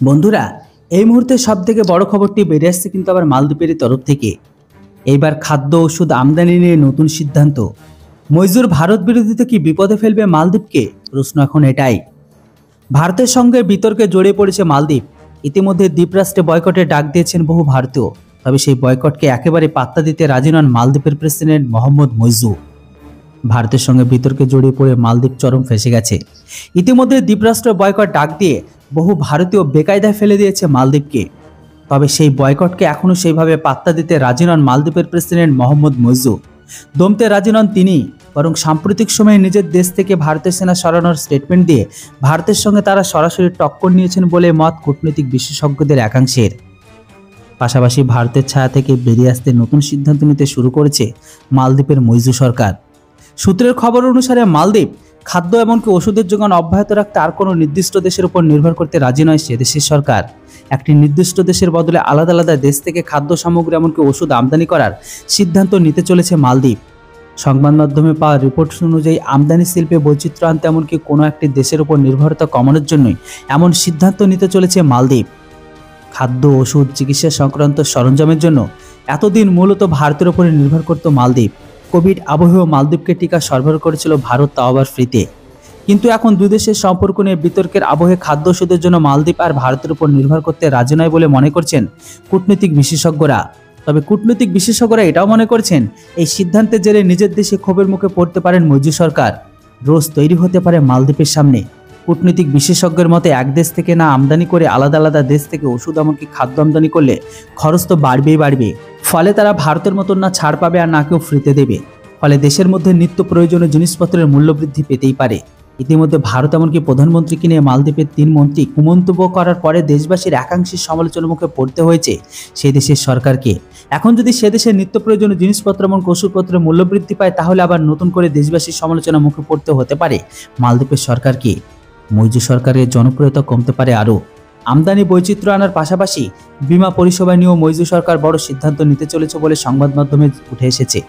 বন্ধুরা, এই মুহূর্তে সবথেকে বড় খবরটি বেরিয়ে আসছে কিন্তু আবার মালদ্বীপের তরফ থেকে। এইবার খাদ্য ওষুধ আমদানি নিয়ে নতুন সিদ্ধান্ত। মইজুর ভারত বিরোধিতা কি বিপদে ফেলবে মালদ্বীপকে? প্রশ্ন এখন এটাই। ভারতের সঙ্গে বিতর্কে জড়িয়ে পড়েছে মালদ্বীপ। ইতিমধ্যে দ্বীপরাষ্ট্রে বয়কটের ডাক দিয়েছেন বহু ভারতীয়। তবে সেই বয়কটকে একেবারে পাত্তা দিতে রাজি নন মালদ্বীপের প্রেসিডেন্ট মোহাম্মদ মইজু। ভারতের সঙ্গে বিতর্কে জড়িয়ে পড়ে মালদ্বীপ চরম ফেঁসে গেছে। ইতিমধ্যে দ্বীপরাষ্ট্র বয়কট ডাক দিয়ে বহু ভারতীয় বেকায়দায় ফেলে দিয়েছে মালদ্বীপকে। তবে সেই বয়কটকে এখনও সেইভাবে পাত্তা দিতে রাজি নন মালদ্বীপের প্রেসিডেন্ট মোহাম্মদ মইজু। দমতে রাজি নন তিনি, বরং সাম্প্রতিক সময়ে নিজের দেশ থেকে ভারতের সেনা সরানোর স্টেটমেন্ট দিয়ে ভারতের সঙ্গে তারা সরাসরি টক্কর নিয়েছেন বলে মত কূটনৈতিক বিশেষজ্ঞদের একাংশের। পাশাপাশি ভারতের ছায়া থেকে বেরিয়ে আসতে নতুন সিদ্ধান্ত নিতে শুরু করেছে মালদ্বীপের মইজু সরকার। সূত্রের খবর অনুসারে মালদ্বীপ খাদ্য এমনকি ওষুধের যোগান অব্যাহত রাখতে আর কোনো নির্দিষ্ট দেশের উপর নির্ভর করতে রাজি নয় সে দেশের সরকার। একটি নির্দিষ্ট দেশের বদলে আলাদা আলাদা দেশ থেকে খাদ্য সামগ্রী এমনকি ওষুধ আমদানি করার সিদ্ধান্ত নিতে চলেছে মালদ্বীপ। সংবাদ মাধ্যমে পাওয়া রিপোর্ট অনুযায়ী আমদানি শিল্পে বৈচিত্র্য আনতে এমনকি কোনো একটি দেশের উপর নির্ভরতা কমানোর জন্যই এমন সিদ্ধান্ত নিতে চলেছে মালদ্বীপ। খাদ্য ওষুধ চিকিৎসা সংক্রান্ত সরঞ্জামের জন্য এতদিন মূলত ভারতের উপরে নির্ভর করত মালদ্বীপ। কোভিড আবহেও মালদ্বীপকে টিকা সরবরাহ করেছিল ভারত, তাও আবার ফ্রিতে। কিন্তু এখন দুই দেশের সম্পর্ক নিয়ে বিতর্কের আবহে খাদ্য ওষুধের জন্য মালদ্বীপ আর ভারতের উপর নির্ভর করতে রাজি নয় বলে মনে করছেন কূটনৈতিক বিশেষজ্ঞরা। তবে কূটনৈতিক বিশেষজ্ঞরা এটাও মনে করছেন এই সিদ্ধান্তের জেরে নিজের দেশে ক্ষোভের মুখে পড়তে পারেন মইজু সরকার। রোজ তৈরি হতে পারে মালদ্বীপের সামনে। কূটনৈতিক বিশেষজ্ঞের মতে এক দেশ থেকে না আমদানি করে আলাদা আলাদা দেশ থেকে ওষুধ এমনকি খাদ্য আমদানি করলে খরচ তো বাড়বে। ফলে তারা ভারতের মতন না ছাড় পাবে আর না কেউ ফ্রিতে দেবে। ফলে দেশের মধ্যে নিত্য প্রয়োজনীয় জিনিসপত্রের মূল্য বৃদ্ধি পেতেই পারে। ইতিমধ্যে ভারত এমনকি প্রধানমন্ত্রীকে নিয়ে মালদ্বীপের 3 মন্ত্রী কুমন্তব্য করার পরে দেশবাসীর একাংশের সমালোচনার মুখে পড়তে হয়েছে সেই দেশের সরকারকে। এখন যদি সে দেশের নিত্য প্রয়োজনীয় জিনিসপত্র এবং ওষুধপত্রের মূল্য বৃদ্ধি পায়, তাহলে আবার নতুন করে দেশবাসীর সমালোচনার মুখে পড়তে হতে পারে মালদ্বীপের সরকারকে। মইজু সরকারের জনপ্রিয়তা কমতে পারে আরও। আমদানি বৈচিত্র্য আনার পাশাপাশি বিমা পরিষেবা নিয়েও মইজু সরকার বড় সিদ্ধান্ত নিতে চলেছে বলে সংবাদ মাধ্যমে উঠে এসেছে।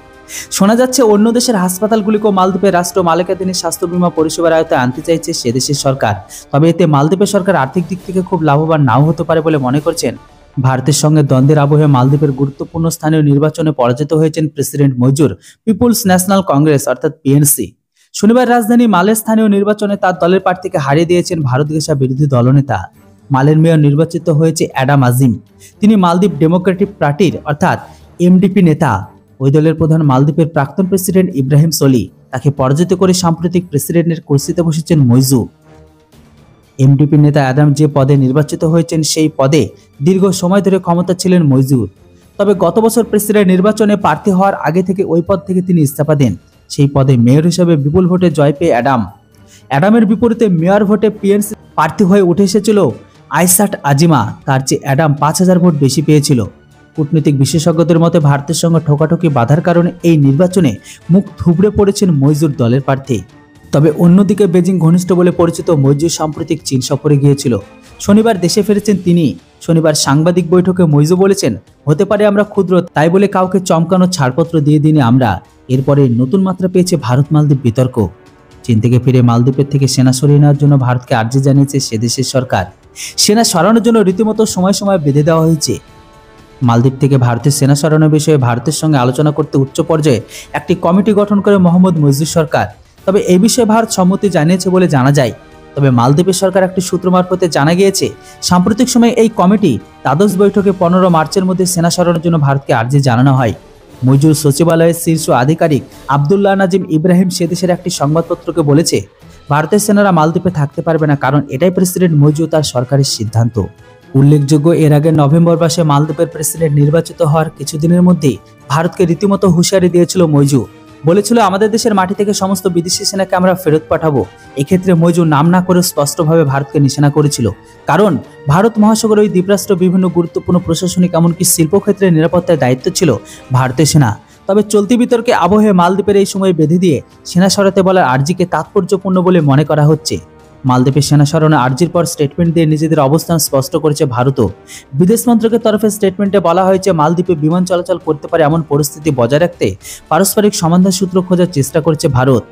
শোনা যাচ্ছে অন্য দেশের হাসপাতালগুলিকেও মালদ্বীপের রাষ্ট্র মালিকানাধীন স্বাস্থ্য বিমা পরিষেবার আয়তায় আনতে চাইছে সে দেশের সরকার। তবে এতে মালদ্বীপের সরকার আর্থিক দিক থেকে খুব লাভবান নাও হতে পারে বলে মনে করছেন। ভারতের সঙ্গে দ্বন্দ্বের আবহে মালদ্বীপের গুরুত্বপূর্ণ স্থানীয় নির্বাচনে পরাজিত হয়েছেন প্রেসিডেন্ট মইজুর পিপুলস ন্যাশনাল কংগ্রেস অর্থাৎ পিএনসি। শনিবার রাজধানী মালের স্থানীয় নির্বাচনে তার দলের প্রার্থীকে হারিয়ে দিয়েছেন ভারত ঘেঁষা বিরোধী দলনেতা। মালের মেয়র নির্বাচিত হয়েছে অ্যাডাম আজিম। তিনি মালদ্বীপ ডেমোক্রেটিক পার্টির অর্থাৎ এমডিপি নেতা। ওই দলের প্রধান মালদ্বীপের প্রাক্তন প্রেসিডেন্ট ইব্রাহিম সলি। তাকে পরাজিত করে সাম্প্রতিক প্রেসিডেন্টের কুর্সিতে বসেছেন মইজু। এমডিপি নেতা অ্যাডাম যে পদে নির্বাচিত হয়েছেন সেই পদে দীর্ঘ সময় ধরে ক্ষমতা ছিলেন মইজুর। তবে গত বছর প্রেসিডেন্ট নির্বাচনে প্রার্থী হওয়ার আগে থেকে ওই পদ থেকে তিনি ইস্তফা দেন। সেই পদে মেয়র হিসেবে বিপুল ভোটে জয় পেয়ে অ্যাডামের বিপরীতে মেয়র ভোটে পিএনসি প্রার্থী হয়ে উঠে এসেছিল আইসাট আজিমা। তার চেয়ে অ্যাডাম 5000 ভোট বেশি পেয়েছিল। কূটনৈতিক বিশেষজ্ঞদের মতে ভারতের সঙ্গে ঠোকাঠুকি বাধার কারণে এই নির্বাচনে মুখ থুবড়ে পড়েছেন মইজুর দলের প্রার্থী। তবে অন্যদিকে বেজিং ঘনিষ্ঠ বলে পরিচিত মইজু সাম্প্রতিক চীন সফরে গিয়েছিল। শনিবার দেশে ফিরেছেন তিনি। শনিবার সাংবাদিক বৈঠকে মইজু বলেছেন, হতে পারে আমরা ক্ষুদ্র, তাই বলে কাউকে চমকানোর ছাড়পত্র দিয়ে দিইনি আমরা। এরপরে নতুন মাত্রা পেয়েছে ভারত মালদ্বীপ বিতর্ক। চীন থেকে ফিরে মালদ্বীপের থেকে সেনা সরিয়ে নেওয়ার জন্য ভারতকে আর্জি জানিয়েছে সে দেশের সরকার। সেনা সরানোর জন্য রীতিমতো সময় বেঁধে দেওয়া হয়েছে। মালদ্বীপ থেকে ভারতের সেনা সরানোর বিষয়ে ভারতের সঙ্গে আলোচনা করতে উচ্চ পর্যায়ে একটি কমিটি গঠন করে মোহাম্মদ মইজু সরকার। তবে এই বিষয়ে ভারত সম্মতি জানিয়েছে বলে জানা যায়। তবে মালদ্বীপের সরকার একটি সূত্র মারফতে জানা গিয়েছে, সাম্প্রতিক সময়ে এই কমিটি দ্বাদশ বৈঠকে 15 মার্চের মধ্যে সেনা সরানোর জন্য ভারতকে আর্জি জানানো হয়। মইজুর সচিবালয়ের শীর্ষ আধিকারিক আবদুল্লাহ নাজিম ইব্রাহিম সে দেশের একটি সংবাদপত্রকে বলেছে, ভারতের সেনারা মালদ্বীপে থাকতে পারবে না, কারণ এটাই প্রেসিডেন্ট মইজু তার সরকারের সিদ্ধান্ত। উল্লেখযোগ্য, এর আগে নভেম্বর মাসে মালদ্বীপের প্রেসিডেন্ট নির্বাচিত হওয়ার কিছুদিনের মধ্যেই ভারতকে রীতিমতো হুঁশিয়ারি দিয়েছিল মইজু। বলেছিল, আমাদের দেশের মাটি থেকে সমস্ত বিদেশি সেনাকে আমরা ফেরত পাঠাবো। এক্ষেত্রে মইজু নাম না করে স্পষ্টভাবে ভারতকে নিশানা করেছিল, কারণ ভারত মহাসাগর ওই দ্বীপরাষ্ট্র বিভিন্ন গুরুত্বপূর্ণ প্রশাসনিক এমনকি শিল্পক্ষেত্রে নিরাপত্তার দায়িত্ব ছিল ভারতের সেনা। তবে চলতি বিতর্কে আবহে মালদ্বীপের এই সময় বেঁধে দিয়ে সেনা সরাতে বলার আর্জিকে তাৎপর্যপূর্ণ বলে মনে করা হচ্ছে। মালদ্বীপের সেনা সরানো আর্জির পর স্টেটমেন্ট দিয়ে নিজেদের অবস্থান স্পষ্ট করেছে ভারতও। বিদেশ মন্ত্রকের তরফে স্টেটমেন্টে বলা হয়েছে, মালদ্বীপে বিমান চলাচল করতে পারে এমন পরিস্থিতি বজায় রাখতে পারস্পরিক সমাধান সূত্র খোঁজার চেষ্টা করছে ভারত।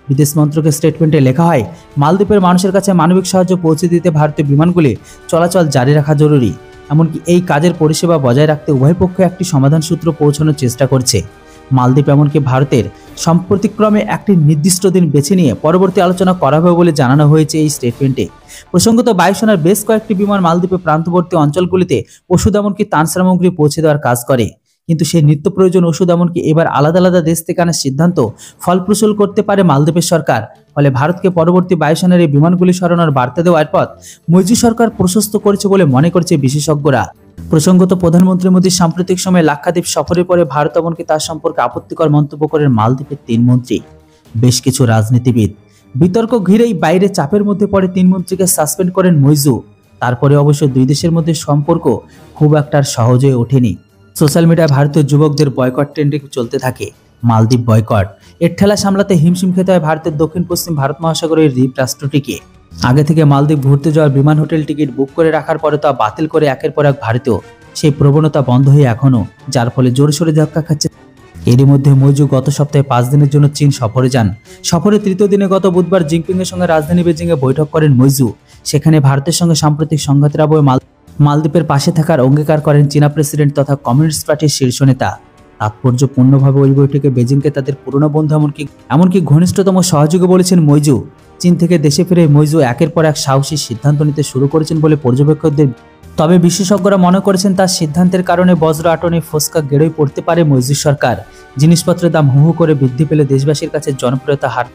বিদেশ মন্ত্রকের স্টেটমেন্টে লেখা হয়, মালদ্বীপের মানুষের কাছে মানবিক সাহায্য পৌঁছে দিতে ভারতীয় বিমানগুলি চলাচল জারি রাখা জরুরি। এমনকি এই কাজের পরিষেবা বজায় রাখতে উভয় পক্ষ একটি সমাধান সূত্র পৌঁছানোর চেষ্টা করছে। মালদ্বীপ এমনকি ভারতের সম্প্রতিক্রমে একটি নির্দিষ্ট দিন বেছে নিয়ে পরবর্তী আলোচনা করা হবে বলে জানানো হয়েছে এই স্টেটমেন্টে। প্রসঙ্গত, বায়ুসেনার বেশ কয়েকটি বিমান মালদ্বীপের প্রান্তবর্তী অঞ্চলগুলিতে ওষুধ এমনকি ত্রাণ সামগ্রী পৌঁছে দেওয়ার কাজ করে, কিন্তু সেই নিত্য প্রয়োজন ওষুধ এমনকি এবার আলাদা আলাদা দেশ থেকে আনার সিদ্ধান্ত ফলপ্রসূ করতে পারে মালদ্বীপের সরকার। ফলে ভারতকে পরবর্তী বায়ুসেনার এই বিমানগুলি সরানোর বার্তা দেওয়ার পথ মৈজু সরকার প্রশস্ত করেছে বলে মনে করছে বিশেষজ্ঞরা। প্রসঙ্গত, প্রধানমন্ত্রী মোদীর সাম্প্রতিক সময়ে লাক্ষাদ্বীপ সফরের পরে ভারত এমনকি তার সম্পর্কে আপত্তিকর মন্তব্য করেন মালদ্বীপের 3 মন্ত্রী। বেশ কিছু রাজনীতিবিদ বিতর্ক ঘিরেই বাইরে চাপের মধ্যে পড়ে 3 মন্ত্রীকে সাসপেন্ড করেন মৈজু। তারপরে অবশ্য দুই দেশের মধ্যে সম্পর্ক খুব একটা সহজ হয়ে ওঠেনি। সোশ্যাল মিডিয়ায় ভারতীয় যুবকদের বয়কট ট্রেন্ডিং চলতে থাকে। মালদ্বীপ বয়কট এর ঠেলা সামলাতে হিমশিম খেতে হয় ভারতের দক্ষিণ পশ্চিম ভারত মহাসাগরের দ্বীপ রাষ্ট্রটিকে। আগে থেকে মালদ্বীপ ঘুরতে যাওয়ার বিমান হোটেল টিকিট বুক করে রাখার পরে তা বাতিল করে একের পর এক ভারতীয় সেই প্রবণতা বন্ধ হয়ে এখনো, যার ফলে জোরে সোরে ধাক্কা খাচ্ছে। এরই মধ্যে মৈজু গত সপ্তাহে 5 দিনের জন্য চীন সফরে যান। সফরের তৃতীয় দিনে গত বুধবার জিনপিং এর সঙ্গে রাজধানী বেজিংয়ে বৈঠক করেন মৈজু। সেখানে ভারতের সঙ্গে সাম্প্রতিক সংঘাতের আবহে মালদ্বীপের পাশে থাকার অঙ্গীকার করেন চীনা প্রেসিডেন্ট তথা কমিউনিস্ট পার্টির শীর্ষ নেতা। তাৎপর্যপূর্ণভাবে ওই বৈঠকে বেজিংকে তাদের পুরনো বন্ধু এমনকি ঘনিষ্ঠতম সহযোগী বলেছেন মৈজু। চীন থেকে দেশে ফিরে মৈজু একের পর এক সাহসী সিদ্ধান্ত নিতে শুরু করেছেন বলে পর্যবেক্ষকদের। তবে বিশেষজ্ঞরা মনে করেছেন তার সিদ্ধান্তের কারণে বজ্র আটনে ফোসকা গেড়েই পড়তে পারে মৈজু সরকার। জিনিসপত্রের দাম হু হু করে বৃদ্ধি পেলে দেশবাসীর কাছে জনপ্রিয়তা হার